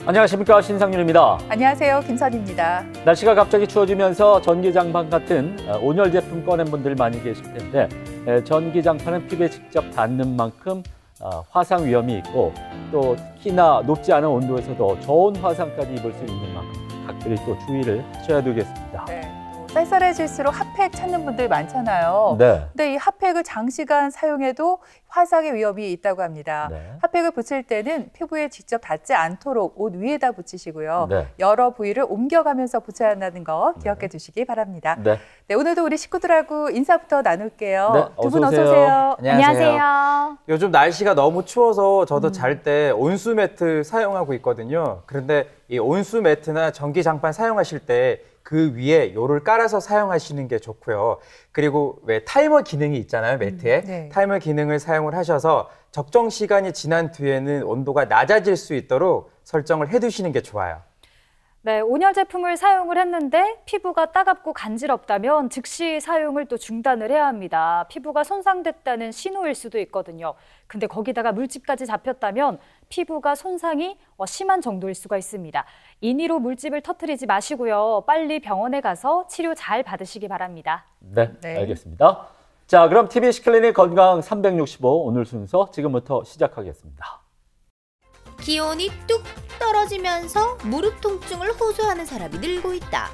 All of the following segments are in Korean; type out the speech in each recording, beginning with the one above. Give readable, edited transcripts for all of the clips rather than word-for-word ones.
안녕하십니까, 신상윤입니다. 안녕하세요, 김선희입니다. 날씨가 갑자기 추워지면서 전기장판 같은 온열 제품 꺼낸 분들 많이 계실 텐데, 전기장판은 피부에 직접 닿는 만큼 화상 위험이 있고, 또 특히나 높지 않은 온도에서도 저온 화상까지 입을 수 있는 만큼 각별히 또 주의를 하셔야 되겠습니다. 네. 쌀쌀해질수록 핫팩 찾는 분들 많잖아요. 네. 근데 이 핫팩을 장시간 사용해도 화상의 위험이 있다고 합니다. 네. 핫팩을 붙일 때는 피부에 직접 닿지 않도록 옷 위에다 붙이시고요. 네. 여러 부위를 옮겨가면서 붙여야 한다는 거 기억해 두시기 바랍니다. 네. 네, 오늘도 우리 식구들하고 인사부터 나눌게요. 네, 두 분 어서 어서 오세요. 안녕하세요. 요즘 날씨가 너무 추워서 저도 잘 때 온수 매트 사용하고 있거든요. 그런데 이 온수 매트나 전기장판 사용하실 때 그 위에 요를 깔아서 사용하시는 게 좋고요. 그리고 왜 타이머 기능이 있잖아요, 매트에. 네. 타이머 기능을 사용을 하셔서 적정 시간이 지난 뒤에는 온도가 낮아질 수 있도록 설정을 해두시는 게 좋아요. 네, 온열 제품을 사용을 했는데 피부가 따갑고 간지럽다면 즉시 사용을 또 중단을 해야 합니다. 피부가 손상됐다는 신호일 수도 있거든요. 근데 거기다가 물집까지 잡혔다면 피부가 손상이 심한 정도일 수가 있습니다. 인위로 물집을 터뜨리지 마시고요. 빨리 병원에 가서 치료 잘 받으시기 바랍니다. 네, 네. 알겠습니다. 자, 그럼 TBC 클리닉 건강 365 오늘 순서 지금부터 시작하겠습니다. 기온이 뚝 떨어지면서 무릎 통증을 호소하는 사람이 늘고 있다.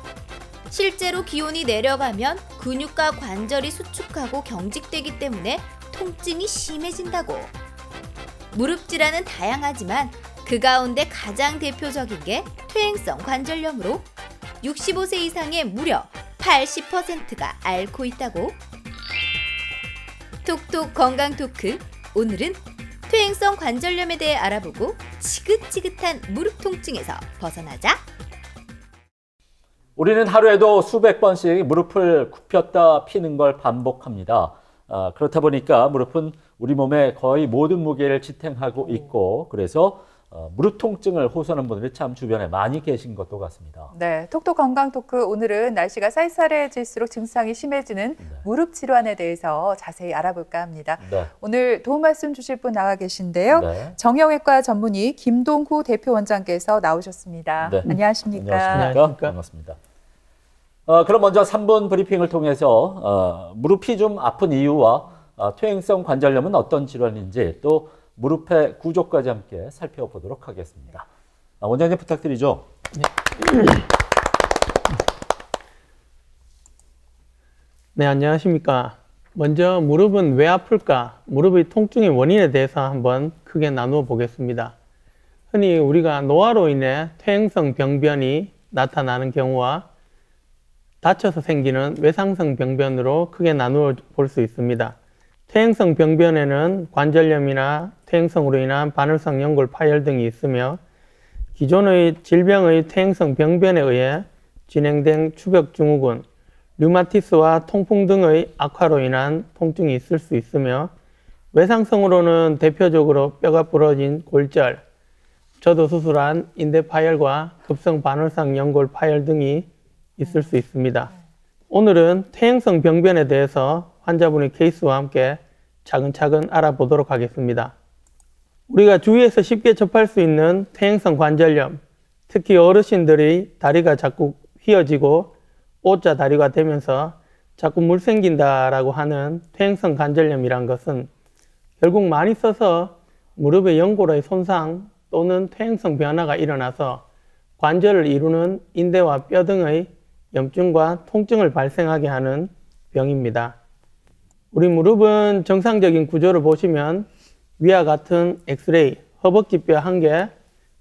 실제로 기온이 내려가면 근육과 관절이 수축하고 경직되기 때문에 통증이 심해진다고. 무릎 질환은 다양하지만 그 가운데 가장 대표적인 게 퇴행성 관절염으로 65세 이상의 무려 80%가 앓고 있다고. 톡톡 건강 토크, 오늘은 퇴행성 관절염에 대해 알아보고 지긋지긋한 무릎 통증에서 벗어나자. 우리는 하루에도 수백 번씩 무릎을 굽혔다 피는 걸 반복합니다. 그렇다 보니까 무릎은 우리 몸의 거의 모든 무게를 지탱하고 있고, 그래서 무릎 통증을 호소하는 분들이 참 주변에 많이 계신 것도 같습니다. 네, 톡톡 건강 토크, 오늘은 날씨가 쌀쌀해질수록 증상이 심해지는 무릎 질환에 대해서 자세히 알아볼까 합니다. 네. 오늘 도움 말씀 주실 분 나와 계신데요. 네. 정형외과 전문의 김동후 대표 원장께서 나오셨습니다. 네. 안녕하십니까? 안녕하십니까? 반갑습니다. 그럼 먼저 3분 브리핑을 통해서 무릎이 좀 아픈 이유와 퇴행성 관절염은 어떤 질환인지, 또 무릎의 구조까지 함께 살펴보도록 하겠습니다. 원장님 부탁드리죠. 네, 안녕하십니까. 먼저 무릎은 왜 아플까? 무릎의 통증의 원인에 대해서 한번 크게 나누어 보겠습니다. 흔히 우리가 노화로 인해 퇴행성 병변이 나타나는 경우와 다쳐서 생기는 외상성 병변으로 크게 나누어 볼 수 있습니다. 퇴행성 병변에는 관절염이나 퇴행성으로 인한 바늘성 연골 파열 등이 있으며, 기존의 질병의 퇴행성 병변에 의해 진행된 추벽증후군, 류마티스와 통풍 등의 악화로 인한 통증이 있을 수 있으며, 외상성으로는 대표적으로 뼈가 부러진 골절, 저도 수술한 인대 파열과 급성 바늘성 연골 파열 등이 있을 수 있습니다. 오늘은 퇴행성 병변에 대해서 환자분의 케이스와 함께 차근차근 알아보도록 하겠습니다. 우리가 주위에서 쉽게 접할 수 있는 퇴행성 관절염, 특히 어르신들의 다리가 자꾸 휘어지고 O자 다리가 되면서 자꾸 물 생긴다라고 하는 퇴행성 관절염이란 것은 결국 많이 써서 무릎의 연골의 손상 또는 퇴행성 변화가 일어나서 관절을 이루는 인대와 뼈 등의 염증과 통증을 발생하게 하는 병입니다. 우리 무릎은 정상적인 구조를 보시면 위와 같은 엑스레이, 허벅지뼈 1개,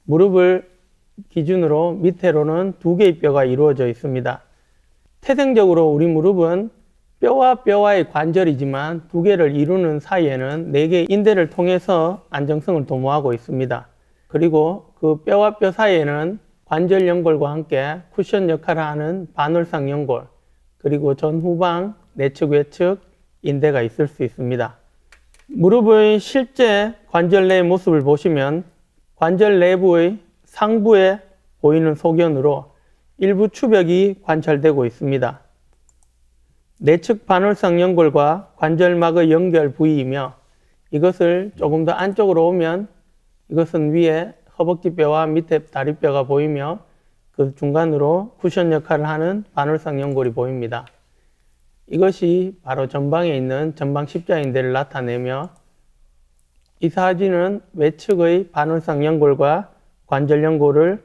무릎을 기준으로 밑으로는 2개의 뼈가 이루어져 있습니다. 태생적으로 우리 무릎은 뼈와 뼈와의 관절이지만 2개를 이루는 사이에는 4개의 인대를 통해서 안정성을 도모하고 있습니다. 그리고 그 뼈와 뼈 사이에는 관절 연골과 함께 쿠션 역할을 하는 바늘상 연골, 그리고 전후방, 내측, 외측 인대가 있을 수 있습니다. 무릎의 실제 관절 내의 모습을 보시면 관절 내부의 상부에 보이는 소견으로 일부 추벽이 관찰되고 있습니다. 내측 바늘상 연골과 관절막의 연결 부위이며, 이것을 조금 더 안쪽으로 오면 이것은 위에 허벅지뼈와 밑에 다리뼈가 보이며 그 중간으로 쿠션 역할을 하는 반월상 연골이 보입니다. 이것이 바로 전방에 있는 전방 십자인대를 나타내며 이 사진은 외측의 반월상 연골과 관절 연골을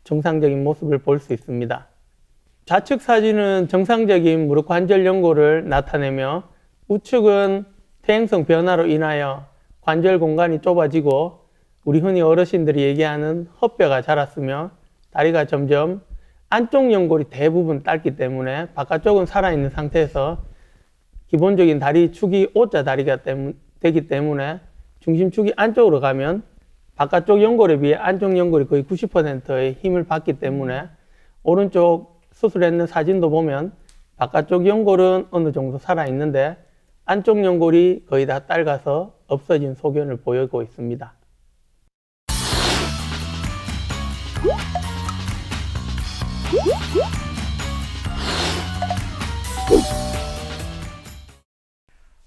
정상적인 모습을 볼 수 있습니다. 좌측 사진은 정상적인 무릎 관절 연골을 나타내며 우측은 퇴행성 변화로 인하여 관절 공간이 좁아지고 우리 흔히 어르신들이 얘기하는 헛뼈가 자랐으며 다리가 점점 안쪽 연골이 대부분 닳기 때문에 바깥쪽은 살아있는 상태에서 기본적인 다리 축이 O자 다리가 되기 때문에 중심축이 안쪽으로 가면 바깥쪽 연골에 비해 안쪽 연골이 거의 90%의 힘을 받기 때문에 오른쪽 수술했는 사진도 보면 바깥쪽 연골은 어느 정도 살아있는데 안쪽 연골이 거의 다 닳아서 없어진 소견을 보이고 있습니다.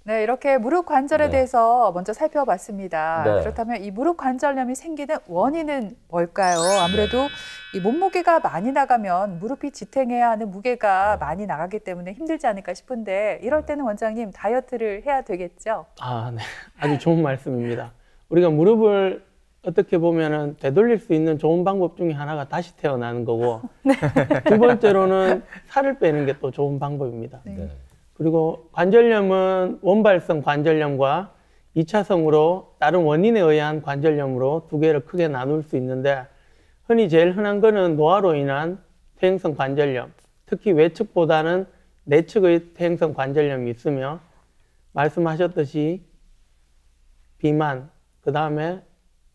네, 이렇게 무릎 관절에 네. 대해서 먼저 살펴봤습니다. 네. 그렇다면 이 무릎 관절염이 생기는 원인은 뭘까요? 아무래도 이 몸무게가 많이 나가면 무릎이 지탱해야 하는 무게가 많이 나가기 때문에 힘들지 않을까 싶은데 이럴 때는 원장님 다이어트를 해야 되겠죠? 아, 네. 아주 좋은 말씀입니다. 우리가 무릎을 어떻게 보면은 되돌릴 수 있는 좋은 방법 중에 하나가 다시 태어나는 거고 두 번째로는 살을 빼는 게 또 좋은 방법입니다. 네. 그리고 관절염은 원발성 관절염과 2차성으로 다른 원인에 의한 관절염으로 두 개를 크게 나눌 수 있는데 흔히 제일 흔한 거는 노화로 인한 퇴행성 관절염, 특히 외측보다는 내측의 퇴행성 관절염이 있으며 말씀하셨듯이 비만, 그 다음에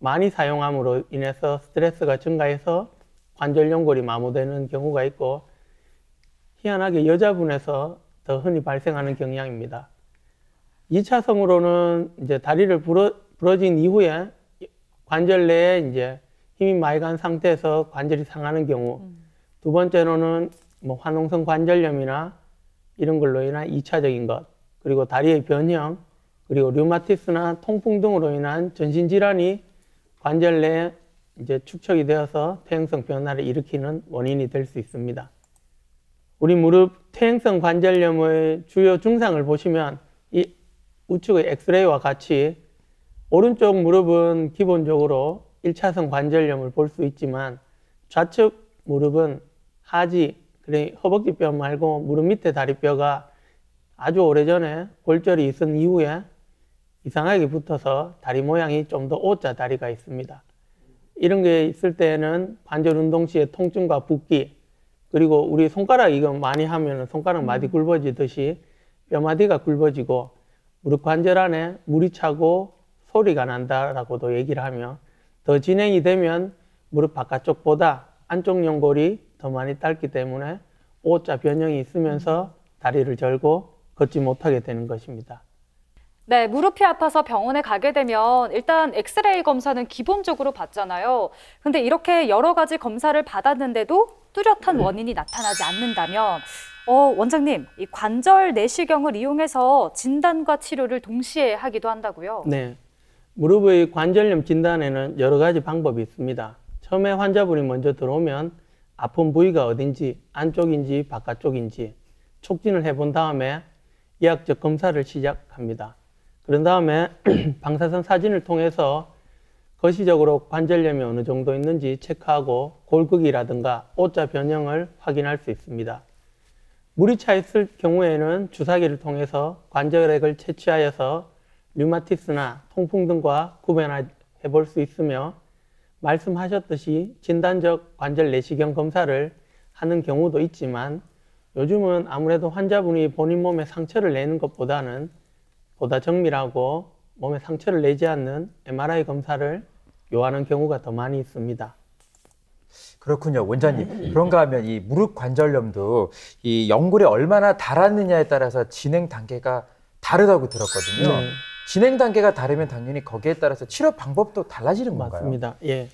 많이 사용함으로 인해서 스트레스가 증가해서 관절 연골이 마모되는 경우가 있고 희한하게 여자분에서 더 흔히 발생하는 경향입니다. 2차성으로는 이제 다리를 부러진 이후에 관절 내에 이제 힘이 많이 간 상태에서 관절이 상하는 경우, 두 번째로는 뭐 화농성 관절염이나 이런 걸로 인한 2차적인 것, 그리고 다리의 변형, 그리고 류마티스나 통풍 등으로 인한 전신 질환이 관절 내에 이제 축적이 되어서 퇴행성 변화를 일으키는 원인이 될 수 있습니다. 우리 무릎 퇴행성 관절염의 주요 증상을 보시면 이 우측의 엑스레이와 같이 오른쪽 무릎은 기본적으로 1차성 관절염을 볼 수 있지만 좌측 무릎은 하지, 그래 허벅지뼈 말고 무릎 밑에 다리뼈가 아주 오래전에 골절이 있은 이후에 이상하게 붙어서 다리 모양이 좀 더 O자 다리가 있습니다. 이런 게 있을 때는 관절 운동 시에 통증과 붓기, 그리고 우리 손가락 이거 많이 하면 손가락 마디 굵어지듯이 뼈마디가 굵어지고 무릎 관절 안에 물이 차고 소리가 난다라고도 얘기를 하며 더 진행이 되면 무릎 바깥쪽보다 안쪽 연골이 더 많이 닳기 때문에 O자 변형이 있으면서 다리를 절고 걷지 못하게 되는 것입니다. 네, 무릎이 아파서 병원에 가게 되면 일단 엑스레이 검사는 기본적으로 받잖아요. 근데 이렇게 여러 가지 검사를 받았는데도 뚜렷한 원인이 나타나지 않는다면 원장님, 이 관절 내시경을 이용해서 진단과 치료를 동시에 하기도 한다고요? 네, 무릎의 관절염 진단에는 여러 가지 방법이 있습니다. 처음에 환자분이 먼저 들어오면 아픈 부위가 어딘지, 안쪽인지 바깥쪽인지 촉진을 해본 다음에 의학적 검사를 시작합니다. 그런 다음에 방사선 사진을 통해서 거시적으로 관절염이 어느 정도 있는지 체크하고 골극이라든가 O자 변형을 확인할 수 있습니다. 물이 차 있을 경우에는 주사기를 통해서 관절액을 채취하여서 류마티스나 통풍 등과 구분해 볼 수 있으며 말씀하셨듯이 진단적 관절 내시경 검사를 하는 경우도 있지만 요즘은 아무래도 환자분이 본인 몸에 상처를 내는 것보다는 보다 정밀하고 몸에 상처를 내지 않는 MRI 검사를 요하는 경우가 더 많이 있습니다. 그렇군요, 원장님. 그런가 하면 이 무릎 관절염도 이 연골이 얼마나 닳았느냐에 따라서 진행 단계가 다르다고 들었거든요. 네. 진행 단계가 다르면 당연히 거기에 따라서 치료 방법도 달라지는 건가요? 맞습니다. 예.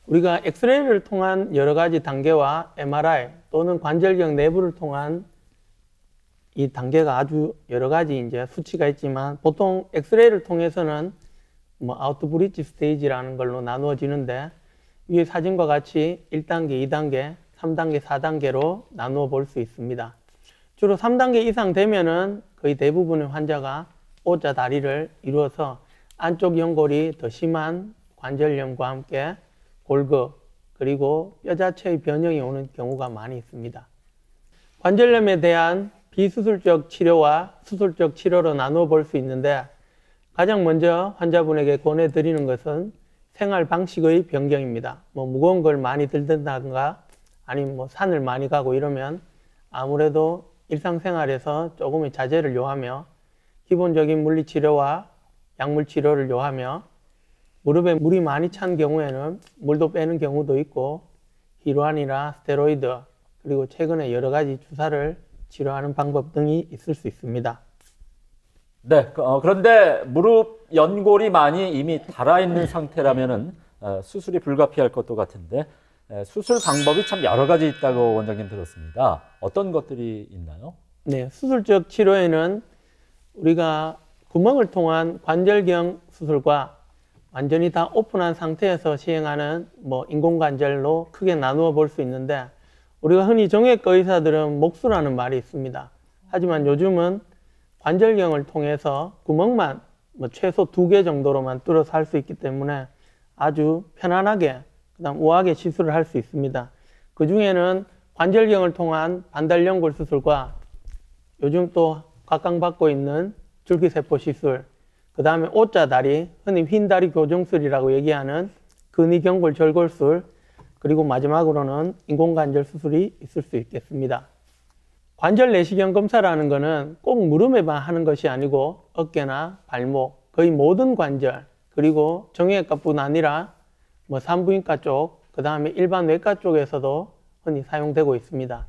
우리가 엑스레이를 통한 여러 가지 단계와 MRI 또는 관절경 내부를 통한 이 단계가 아주 여러 가지 이제 수치가 있지만 보통 엑스레이를 통해서는 뭐 아웃 브릿지 스테이지라는 걸로 나누어지는데 위에 사진과 같이 1단계, 2단계, 3단계, 4단계로 나누어 볼 수 있습니다. 주로 3단계 이상 되면은 거의 대부분의 환자가 O자 다리를 이루어서 안쪽 연골이 더 심한 관절염과 함께 골극 그리고 뼈 자체의 변형이 오는 경우가 많이 있습니다. 관절염에 대한 비수술적 치료와 수술적 치료로 나누어 볼 수 있는데 가장 먼저 환자분에게 권해드리는 것은 생활 방식의 변경입니다. 무거운 걸 많이 들든다든가 아니면 산을 많이 가고 이러면 아무래도 일상생활에서 조금의 자제를 요하며 기본적인 물리치료와 약물치료를 요하며 무릎에 물이 많이 찬 경우에는 물도 빼는 경우도 있고 히로안이나 스테로이드 그리고 최근에 여러 가지 주사를 치료하는 방법 등이 있을 수 있습니다. 네, 그런데 무릎 연골이 많이 이미 닳아있는 상태라면은 수술이 불가피할 것도 같은데 수술 방법이 참 여러 가지 있다고 원장님 들었습니다. 어떤 것들이 있나요? 네, 수술적 치료에는 우리가 구멍을 통한 관절경 수술과 완전히 다 오픈한 상태에서 시행하는 인공관절로 크게 나누어 볼 수 있는데 우리가 흔히 정형외과 의사들은 목수라는 말이 있습니다. 하지만 요즘은 관절경을 통해서 구멍만 최소 2개 정도로만 뚫어서 할 수 있기 때문에 아주 편안하게 그다음 우아하게 시술을 할 수 있습니다. 그 중에는 관절경을 통한 반달연골 수술과 요즘 또 각광받고 있는 줄기세포 시술, 그 다음에 O자 다리, 흔히 흰 다리 교정술이라고 얘기하는 근위경골 절골술, 그리고 마지막으로는 인공관절 수술이 있을 수 있겠습니다. 관절 내시경 검사라는 것은 꼭 무릎에만 하는 것이 아니고 어깨나 발목, 거의 모든 관절, 그리고 정형외과뿐 아니라 산부인과 쪽, 그 다음에 일반 외과 쪽에서도 흔히 사용되고 있습니다.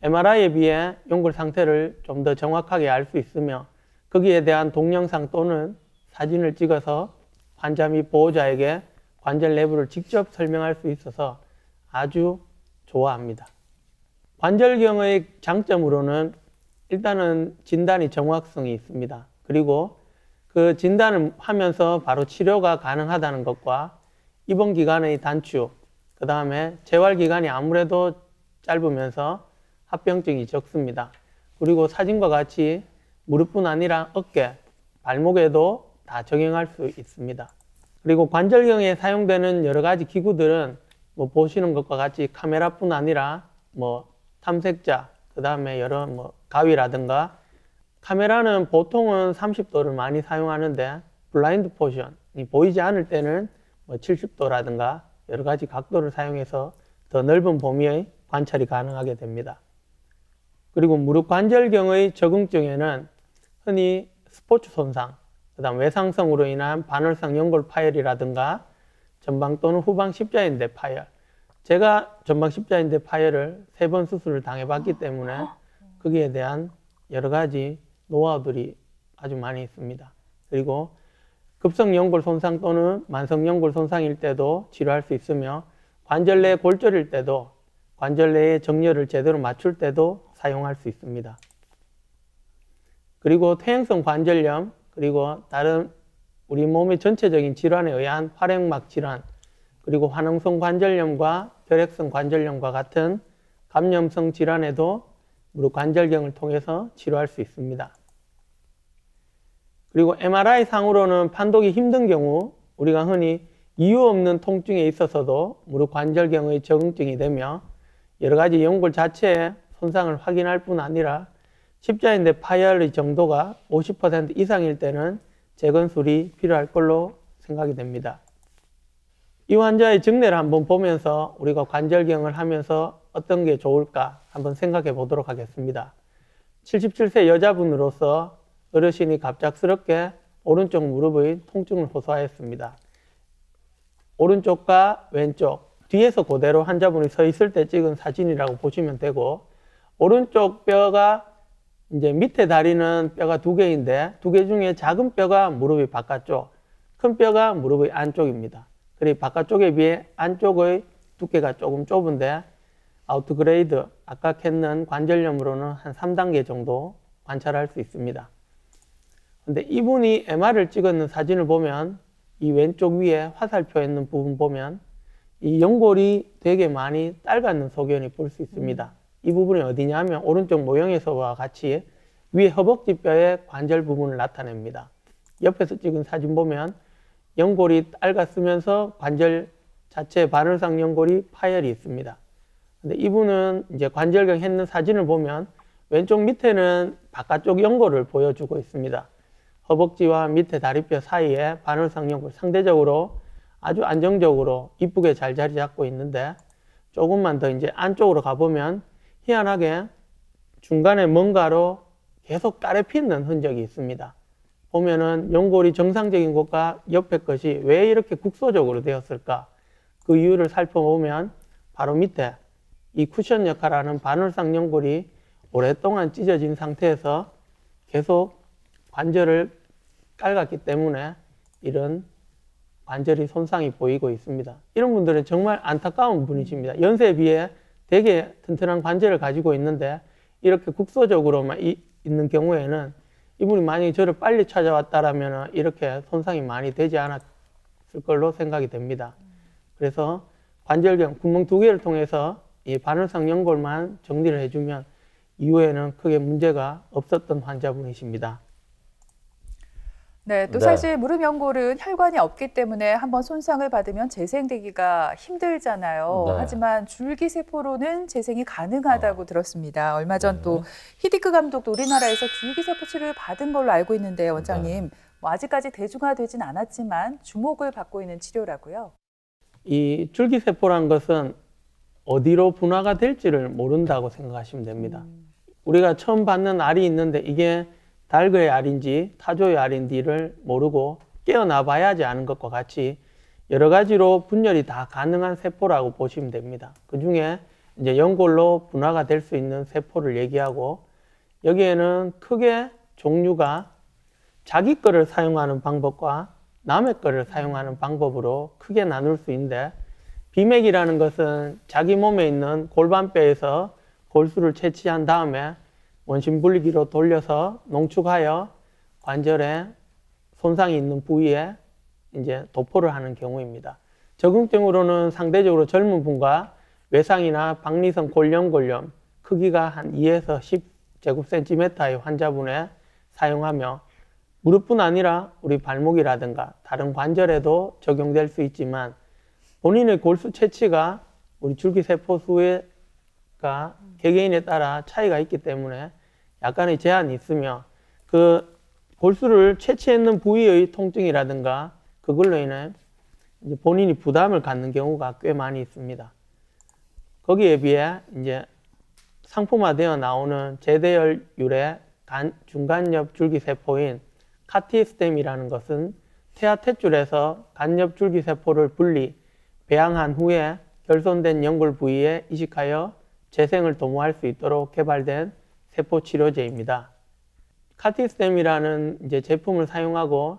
MRI에 비해 연골 상태를 좀 더 정확하게 알 수 있으며 거기에 대한 동영상 또는 사진을 찍어서 환자 및 보호자에게 관절 내부를 직접 설명할 수 있어서 아주 좋아합니다. 관절경의 장점으로는 일단은 진단이 정확성이 있습니다. 그리고 그 진단을 하면서 바로 치료가 가능하다는 것과 입원 기간의 단축, 그 다음에 재활 기간이 아무래도 짧으면서 합병증이 적습니다. 그리고 사진과 같이 무릎뿐 아니라 어깨, 발목에도 다 적용할 수 있습니다. 그리고 관절경에 사용되는 여러 가지 기구들은 보시는 것과 같이 카메라뿐 아니라 탐색자, 그 다음에 여러 가위라든가 카메라는 보통은 30도를 많이 사용하는데 블라인드 포션이 보이지 않을 때는 70도라든가 여러 가지 각도를 사용해서 더 넓은 범위의 관찰이 가능하게 됩니다. 그리고 무릎 관절경의 적응증에는 흔히 스포츠 손상, 그 다음 외상성으로 인한 반월상 연골 파열이라든가 전방 또는 후방 십자인대 파열, 제가 전방 십자인대 파열을 3번 수술을 당해봤기 때문에 거기에 대한 여러 가지 노하우들이 아주 많이 있습니다. 그리고 급성 연골 손상 또는 만성 연골 손상일 때도 치료할 수 있으며 관절 내 골절일 때도 관절 내의 정렬을 제대로 맞출 때도 사용할 수 있습니다. 그리고 퇴행성 관절염, 그리고 다른 우리 몸의 전체적인 질환에 의한 활액막 질환, 그리고 화농성 관절염과 결핵성 관절염과 같은 감염성 질환에도 무릎 관절경을 통해서 치료할 수 있습니다. 그리고 MRI 상으로는 판독이 힘든 경우 우리가 흔히 이유 없는 통증에 있어서도 무릎 관절경의 적응증이 되며 여러 가지 연골 자체의 손상을 확인할 뿐 아니라 십자인대 파열의 정도가 50% 이상일 때는 재건술이 필요할 걸로 생각이 됩니다. 이 환자의 증례를 한번 보면서 우리가 관절경을 하면서 어떤 게 좋을까 한번 생각해 보도록 하겠습니다. 77세 여자분으로서 어르신이 갑작스럽게 오른쪽 무릎의 통증을 호소하였습니다. 오른쪽과 왼쪽, 뒤에서 그대로 환자분이 서 있을 때 찍은 사진이라고 보시면 되고, 오른쪽 뼈가 이제 밑에 다리는 뼈가 2개인데 2개 중에 작은 뼈가 무릎의 바깥쪽, 큰 뼈가 무릎의 안쪽입니다. 그리고 바깥쪽에 비해 안쪽의 두께가 조금 좁은데 아우트그레이드, 아까 했는 관절염으로는 한 3단계 정도 관찰할 수 있습니다. 근데 이분이 MR을 찍었는 사진을 보면 이 왼쪽 위에 화살표 있는 부분 보면 이 연골이 되게 많이 짧아있는 소견이 볼 수 있습니다. 이 부분이 어디냐면 오른쪽 모형에서와 같이 위에 허벅지 뼈의 관절 부분을 나타냅니다. 옆에서 찍은 사진 보면 연골이 짧았으면서 관절 자체에 바늘상 연골이 파열이 있습니다. 근데 이분은 이제 관절경 했는 사진을 보면 왼쪽 밑에는 바깥쪽 연골을 보여주고 있습니다. 허벅지와 밑에 다리뼈 사이에 바늘상 연골 상대적으로 아주 안정적으로 이쁘게 잘 자리 잡고 있는데 조금만 더 이제 안쪽으로 가보면 희한하게 중간에 뭔가로 계속 까레피는 흔적이 있습니다. 보면은 연골이 정상적인 곳과 옆에 것이 왜 이렇게 국소적으로 되었을까? 그 이유를 살펴보면 바로 밑에 이 쿠션 역할하는 바늘상 연골이 오랫동안 찢어진 상태에서 계속 관절을 깔았기 때문에 이런 관절이 손상이 보이고 있습니다. 이런 분들은 정말 안타까운 분이십니다. 연세에 비해 되게 튼튼한 관절을 가지고 있는데 이렇게 국소적으로만 있는 경우에는 이분이 만약에 저를 빨리 찾아왔다라면 이렇게 손상이 많이 되지 않았을 걸로 생각이 됩니다. 그래서 관절경, 구멍 2개를 통해서 이 바늘상 연골만 정리를 해주면 이후에는 크게 문제가 없었던 환자분이십니다. 네, 또 네. 사실 무릎 연골은 혈관이 없기 때문에 한번 손상을 받으면 재생되기가 힘들잖아요. 네. 하지만 줄기세포로는 재생이 가능하다고 들었습니다. 얼마 전 또 히디크 감독도 우리나라에서 줄기세포 치료를 받은 걸로 알고 있는데 원장님, 뭐 아직까지 대중화되진 않았지만 주목을 받고 있는 치료라고요. 이 줄기세포란 것은 어디로 분화가 될지를 모른다고 생각하시면 됩니다. 우리가 처음 받는 알이 있는데 이게 달그의 알인지 타조의 알인지를 모르고 깨어나 봐야지 아는 것과 같이 여러 가지로 분열이 다 가능한 세포라고 보시면 됩니다. 그 중에 이제 연골로 분화가 될 수 있는 세포를 얘기하고 여기에는 크게 종류가 자기 거를 사용하는 방법과 남의 거를 사용하는 방법으로 크게 나눌 수 있는데 비맥이라는 것은 자기 몸에 있는 골반뼈에서 골수를 채취한 다음에 원심분리기로 돌려서 농축하여 관절에 손상이 있는 부위에 이제 도포를 하는 경우입니다. 적응증으로는 상대적으로 젊은 분과 외상이나 박리성 골염 크기가 한 2에서 10제곱센티미터의 환자분에 사용하며 무릎뿐 아니라 우리 발목이라든가 다른 관절에도 적용될 수 있지만 본인의 골수 채취가 우리 줄기세포 수가 개개인에 따라 차이가 있기 때문에 약간의 제한이 있으며 그 골수를 채취했는 부위의 통증이라든가 그걸로 인해 이제 본인이 부담을 갖는 경우가 꽤 많이 있습니다. 거기에 비해 이제 상품화되어 나오는 제대열율의 중간엽 줄기세포인 카티스템이라는 것은 태아탯줄에서 간엽 줄기세포를 분리, 배양한 후에 결손된 연골 부위에 이식하여 재생을 도모할 수 있도록 개발된 세포 치료제입니다. 카티스템이라는 이제 제품을 사용하고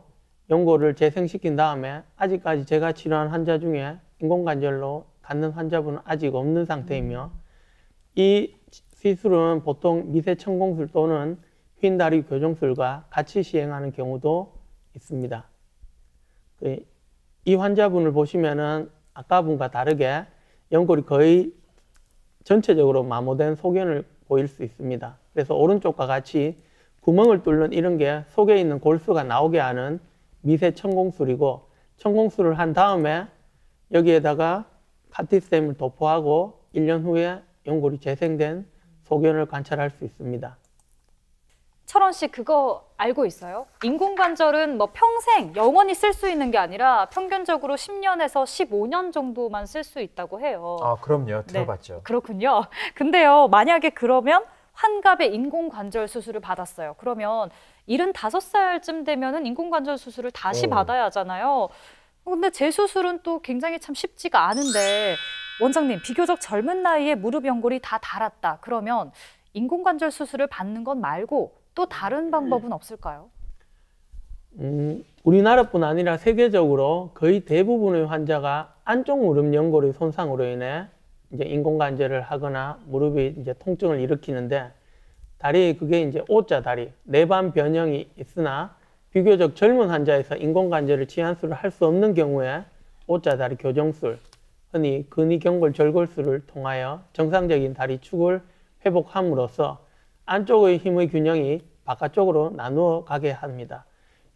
연골을 재생시킨 다음에 아직까지 제가 치료한 환자 중에 인공관절로 갖는 환자분은 아직 없는 상태이며 이 시술은 보통 미세천공술 또는 휜다리 교정술과 같이 시행하는 경우도 있습니다. 이 환자분을 보시면은 아까 분과 다르게 연골이 거의 전체적으로 마모된 소견을 보일 수 있습니다. 그래서 오른쪽과 같이 구멍을 뚫는 이런 게 속에 있는 골수가 나오게 하는 미세 천공술이고 천공술을 한 다음에 여기에다가 카티스템을 도포하고 1년 후에 연골이 재생된 소견을 관찰할 수 있습니다. 철원 씨 그거 알고 있어요? 인공관절은 뭐 평생 영원히 쓸 수 있는 게 아니라 평균적으로 10년에서 15년 정도만 쓸 수 있다고 해요. 아, 그럼요. 들어봤죠. 네, 그렇군요. 근데요, 만약에 그러면 환갑에 인공관절 수술을 받았어요. 그러면 75살쯤 되면은 인공관절 수술을 다시 받아야 하잖아요. 근데 재수술은 또 굉장히 참 쉽지가 않은데 원장님, 비교적 젊은 나이에 무릎 연골이 다 닳았다. 그러면 인공관절 수술을 받는 것 말고 또 다른 방법은 없을까요? 우리나라뿐 아니라 세계적으로 거의 대부분의 환자가 안쪽 무릎 연골의 손상으로 인해 이제 인공관절을 하거나 무릎이 이제 통증을 일으키는데 다리 그게 이제 O자 다리, 내반 변형이 있으나 비교적 젊은 환자에서 인공관절을 치환술을 할 수 없는 경우에 O자 다리 교정술, 흔히 근위경골 절골술을 통하여 정상적인 다리 축을 회복함으로써 안쪽의 힘의 균형이 바깥쪽으로 나누어 가게 합니다.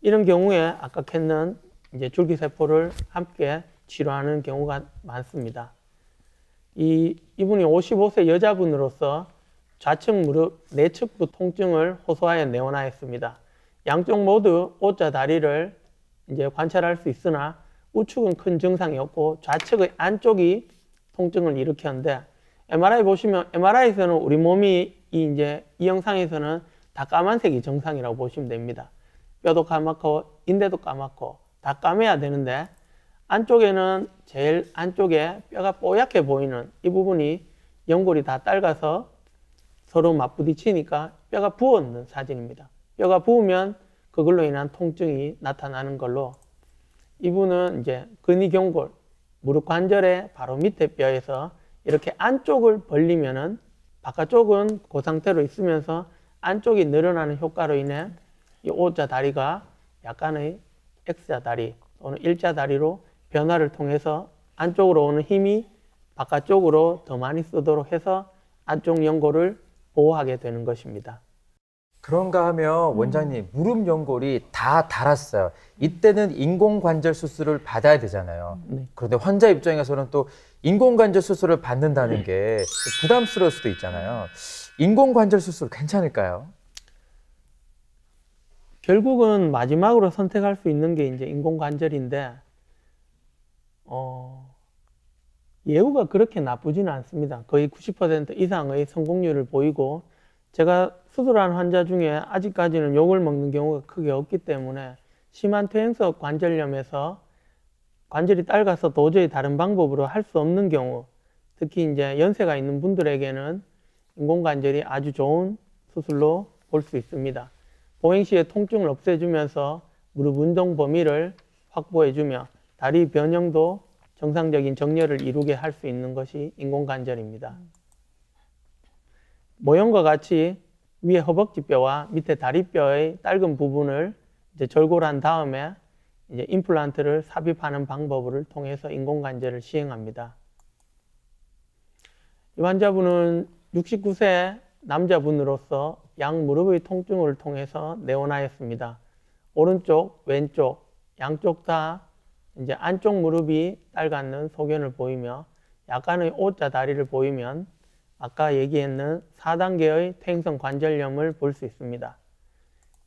이런 경우에 아까 캤는 이제 줄기세포를 함께 치료하는 경우가 많습니다. 이분이 55세 여자분으로서 좌측 무릎 내측부 통증을 호소하여 내원하였습니다. 양쪽 모두 O자 다리를 이제 관찰할 수 있으나 우측은 큰 증상이 없고 좌측의 안쪽이 통증을 일으켰는데 MRI 보시면 MRI에서는 우리 몸이 이 영상에서는 다 까만색이 정상이라고 보시면 됩니다. 뼈도 까맣고 인대도 까맣고 다 까매야 되는데 안쪽에는 제일 안쪽에 뼈가 뽀얗게 보이는 이 부분이 연골이 다 딸가서 서로 맞부딪히니까 뼈가 부었는 사진입니다. 뼈가 부으면 그걸로 인한 통증이 나타나는 걸로 이분은 이제 근위경골 무릎 관절의 바로 밑에 뼈에서 이렇게 안쪽을 벌리면은 바깥쪽은 그 상태로 있으면서 안쪽이 늘어나는 효과로 인해 이 O자 다리가 약간의 X자 다리 또는 일자 다리로 변화를 통해서 안쪽으로 오는 힘이 바깥쪽으로 더 많이 쓰도록 해서 안쪽 연골을 보호하게 되는 것입니다. 그런가 하면 원장님, 무릎 연골이 다 닳았어요. 이때는 인공관절 수술을 받아야 되잖아요. 네. 그런데 환자 입장에서는 또 인공관절 수술을 받는다는 게 부담스러울 수도 있잖아요. 인공관절 수술 괜찮을까요? 결국은 마지막으로 선택할 수 있는 게 이제 인공관절인데 예후가 그렇게 나쁘지는 않습니다. 거의 90% 이상의 성공률을 보이고 제가 수술한 환자 중에 아직까지는 욕을 먹는 경우가 크게 없기 때문에 심한 퇴행성 관절염에서 관절이 딸가서 도저히 다른 방법으로 할 수 없는 경우, 특히 이제 연세가 있는 분들에게는 인공관절이 아주 좋은 수술로 볼 수 있습니다. 보행 시에 통증을 없애주면서 무릎 운동 범위를 확보해주며 다리 변형도 정상적인 정렬을 이루게 할 수 있는 것이 인공관절입니다. 모형과 같이 위에 허벅지뼈와 밑에 다리뼈의 짧은 부분을 이제 절골한 다음에 이제 임플란트를 삽입하는 방법을 통해서 인공관절을 시행합니다. 이 환자분은 69세 남자분으로서 양 무릎의 통증을 통해서 내원하였습니다. 오른쪽, 왼쪽, 양쪽 다 이제 안쪽 무릎이 딸갖는 소견을 보이며 약간의 O자 다리를 보이면 아까 얘기했는 4단계의 퇴행성 관절염을 볼 수 있습니다.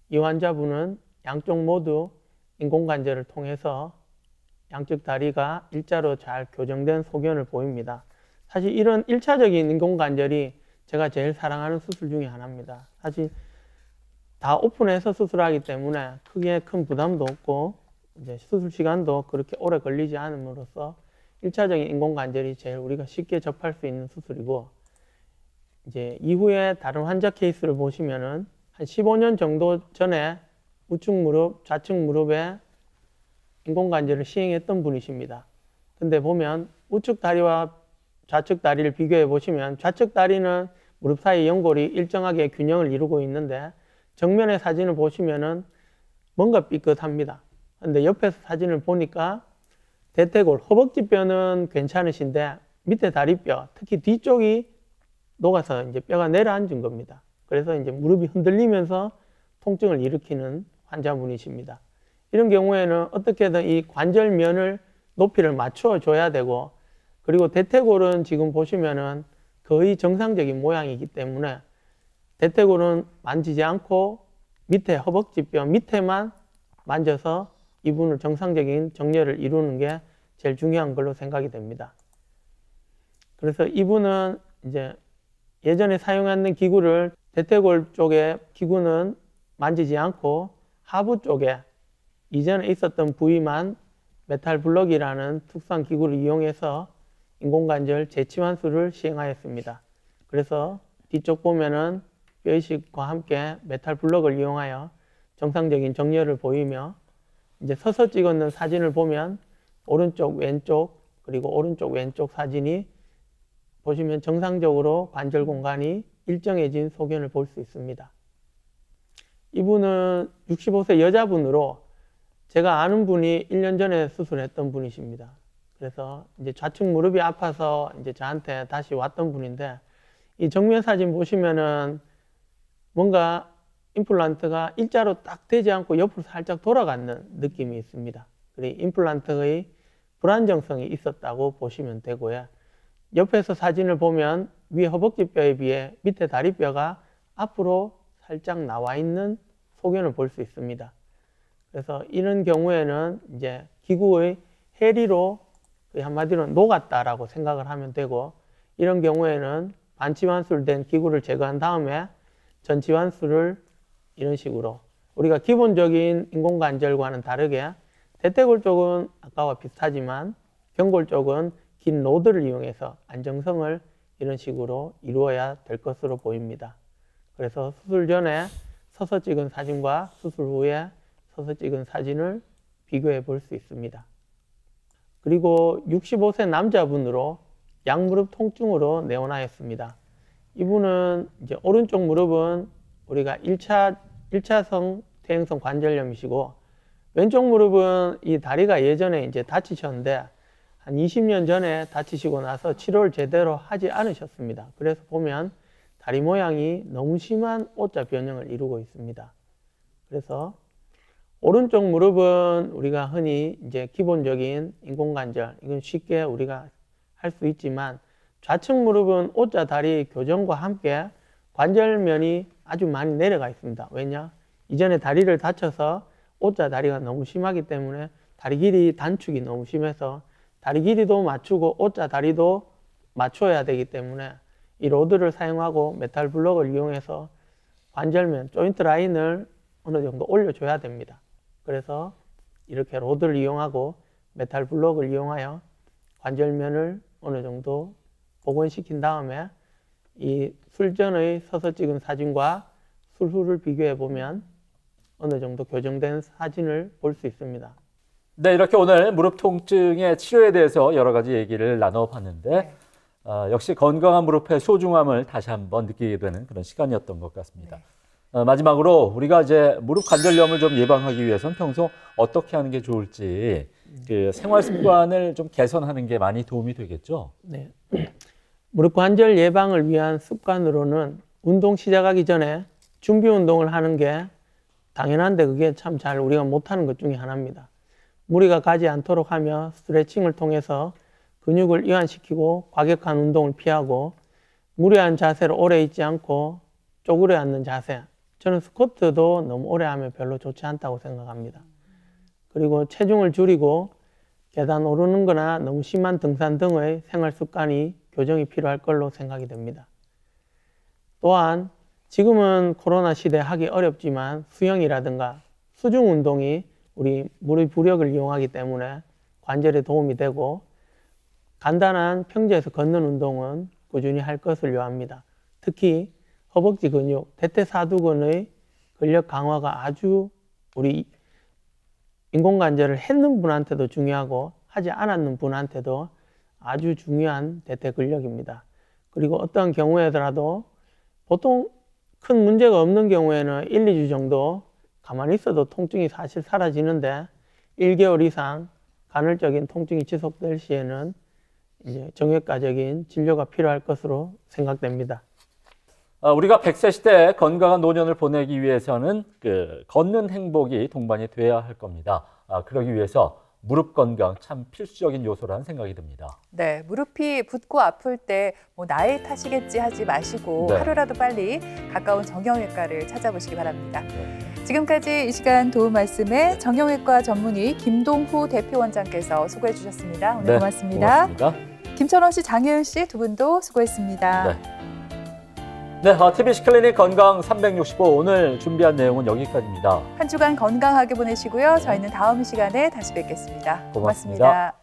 이 환자분은 양쪽 모두 인공관절을 통해서 양쪽 다리가 일자로 잘 교정된 소견을 보입니다. 사실 이런 1차적인 인공관절이 제가 제일 사랑하는 수술 중에 하나입니다. 사실 다 오픈해서 수술하기 때문에 크게 큰 부담도 없고 이제 수술 시간도 그렇게 오래 걸리지 않음으로써 1차적인 인공관절이 제일 우리가 쉽게 접할 수 있는 수술이고, 이제 이후에 다른 환자 케이스를 보시면은 한 15년 정도 전에 우측 무릎, 좌측 무릎에 인공관절을 시행했던 분이십니다. 근데 보면 우측 다리와 좌측 다리를 비교해 보시면 좌측 다리는 무릎 사이 연골이 일정하게 균형을 이루고 있는데 정면의 사진을 보시면은 뭔가 삐끗합니다. 근데 옆에서 사진을 보니까 대퇴골, 허벅지뼈는 괜찮으신데 밑에 다리뼈, 특히 뒤쪽이 녹아서 이제 뼈가 내려앉은 겁니다. 그래서 이제 무릎이 흔들리면서 통증을 일으키는 환자분이십니다. 이런 경우에는 어떻게든 이 관절면을 높이를 맞춰 줘야 되고, 그리고 대퇴골은 지금 보시면은 거의 정상적인 모양이기 때문에 대퇴골은 만지지 않고 밑에 허벅지뼈 밑에만 만져서 이분을 정상적인 정렬을 이루는 게 제일 중요한 걸로 생각이 됩니다. 그래서 이분은 이제 예전에 사용하는 기구를 대퇴골 쪽에 기구는 만지지 않고 하부 쪽에 이전에 있었던 부위만 메탈 블럭이라는 특수한 기구를 이용해서 인공관절 재치환술을 시행하였습니다. 그래서 뒤쪽 보면은 뼈이식과 함께 메탈 블럭을 이용하여 정상적인 정렬을 보이며, 이제 서서 찍었는 사진을 보면 오른쪽 왼쪽 그리고 오른쪽 왼쪽 사진이 보시면 정상적으로 관절 공간이 일정해진 소견을 볼 수 있습니다. 이분은 65세 여자분으로 제가 아는 분이 1년 전에 수술했던 분이십니다. 그래서 이제 좌측 무릎이 아파서 이제 저한테 다시 왔던 분인데, 이 정면 사진 보시면은 뭔가 임플란트가 일자로 딱 되지 않고 옆으로 살짝 돌아가는 느낌이 있습니다. 그리고 임플란트의 불안정성이 있었다고 보시면 되고요. 옆에서 사진을 보면 위에 허벅지 뼈에 비해 밑에 다리뼈가 앞으로 살짝 나와 있는 소견을 볼 수 있습니다. 그래서 이런 경우에는 이제 기구의 해리로 한마디로 녹았다라고 생각을 하면 되고, 이런 경우에는 반치환술된 기구를 제거한 다음에 전치환술을 이런 식으로, 우리가 기본적인 인공관절과는 다르게 대퇴골 쪽은 아까와 비슷하지만 경골 쪽은 긴 로드를 이용해서 안정성을 이런 식으로 이루어야 될 것으로 보입니다. 그래서 수술 전에 서서 찍은 사진과 수술 후에 서서 찍은 사진을 비교해 볼 수 있습니다. 그리고 65세 남자분으로 양무릎 통증으로 내원하였습니다. 이분은 이제 오른쪽 무릎은 우리가 1차성 퇴행성 관절염이시고, 왼쪽 무릎은 이 다리가 예전에 이제 다치셨는데 한 20년 전에 다치시고 나서 치료를 제대로 하지 않으셨습니다. 그래서 보면 다리 모양이 너무 심한 O자 변형을 이루고 있습니다. 그래서 오른쪽 무릎은 우리가 흔히 이제 기본적인 인공관절, 이건 쉽게 우리가 할 수 있지만, 좌측 무릎은 O자 다리 교정과 함께 관절면이 아주 많이 내려가 있습니다. 왜냐? 이전에 다리를 다쳐서 O자 다리가 너무 심하기 때문에 다리 길이 단축이 너무 심해서 다리 길이도 맞추고 O자 다리도 맞춰야 되기 때문에 이 로드를 사용하고 메탈 블록을 이용해서 관절면, 조인트 라인을 어느 정도 올려줘야 됩니다. 그래서 이렇게 로드를 이용하고 메탈 블록을 이용하여 관절면을 어느 정도 복원시킨 다음에 이 술전의 서서 찍은 사진과 술 후를 비교해 보면 어느 정도 교정된 사진을 볼 수 있습니다. 네, 이렇게 오늘 무릎 통증의 치료에 대해서 여러 가지 얘기를 나눠봤는데, 역시 건강한 무릎의 소중함을 다시 한번 느끼게 되는 그런 시간이었던 것 같습니다. 마지막으로 우리가 이제 무릎 관절염을 좀 예방하기 위해서는 평소 어떻게 하는 게 좋을지, 그 생활 습관을 좀 개선하는 게 많이 도움이 되겠죠? 네. 무릎 관절 예방을 위한 습관으로는 운동 시작하기 전에 준비 운동을 하는 게 당연한데, 그게 참 잘 우리가 못하는 것 중에 하나입니다. 무리가 가지 않도록 하며 스트레칭을 통해서 근육을 이완시키고 과격한 운동을 피하고, 무리한 자세로 오래 있지 않고 쪼그려 앉는 자세, 저는 스쿼트도 너무 오래 하면 별로 좋지 않다고 생각합니다. 그리고 체중을 줄이고 계단 오르는 거나 너무 심한 등산 등의 생활 습관이 교정이 필요할 걸로 생각이 됩니다. 또한 지금은 코로나 시대 하기 어렵지만 수영이라든가 수중 운동이 우리 무릎 부력을 이용하기 때문에 관절에 도움이 되고, 간단한 평지에서 걷는 운동은 꾸준히 할 것을 요합니다. 특히 허벅지 근육, 대퇴사두근의 근력 강화가 아주 우리 인공관절을 했는 분한테도 중요하고 하지 않았는 분한테도 아주 중요한 대퇴 근력입니다. 그리고 어떤 경우에라도 보통 큰 문제가 없는 경우에는 1, 2주 정도 가만히 있어도 통증이 사실 사라지는데, 1개월 이상 간헐적인 통증이 지속될 시에는 이제 정형외과적인 진료가 필요할 것으로 생각됩니다. 우리가 100세 시대에 건강한 노년을 보내기 위해서는 걷는 행복이 동반이 돼야 할 겁니다. 그러기 위해서 무릎 건강 참 필수적인 요소라는 생각이 듭니다. 네, 무릎이 붓고 아플 때 뭐 나이 탓이겠지 하지 마시고 네. 하루라도 빨리 가까운 정형외과를 찾아보시기 바랍니다. 네. 지금까지 이 시간 도움 말씀에 정형외과 전문의 김동후 대표원장께서 수고해 주셨습니다. 오늘 네, 고맙습니다. 고맙습니다. 김천원 씨, 장혜은 씨 두 분도 수고했습니다. 네, TBC 클리닉 건강 365 오늘 준비한 내용은 여기까지입니다. 한 주간 건강하게 보내시고요. 저희는 다음 시간에 다시 뵙겠습니다. 고맙습니다.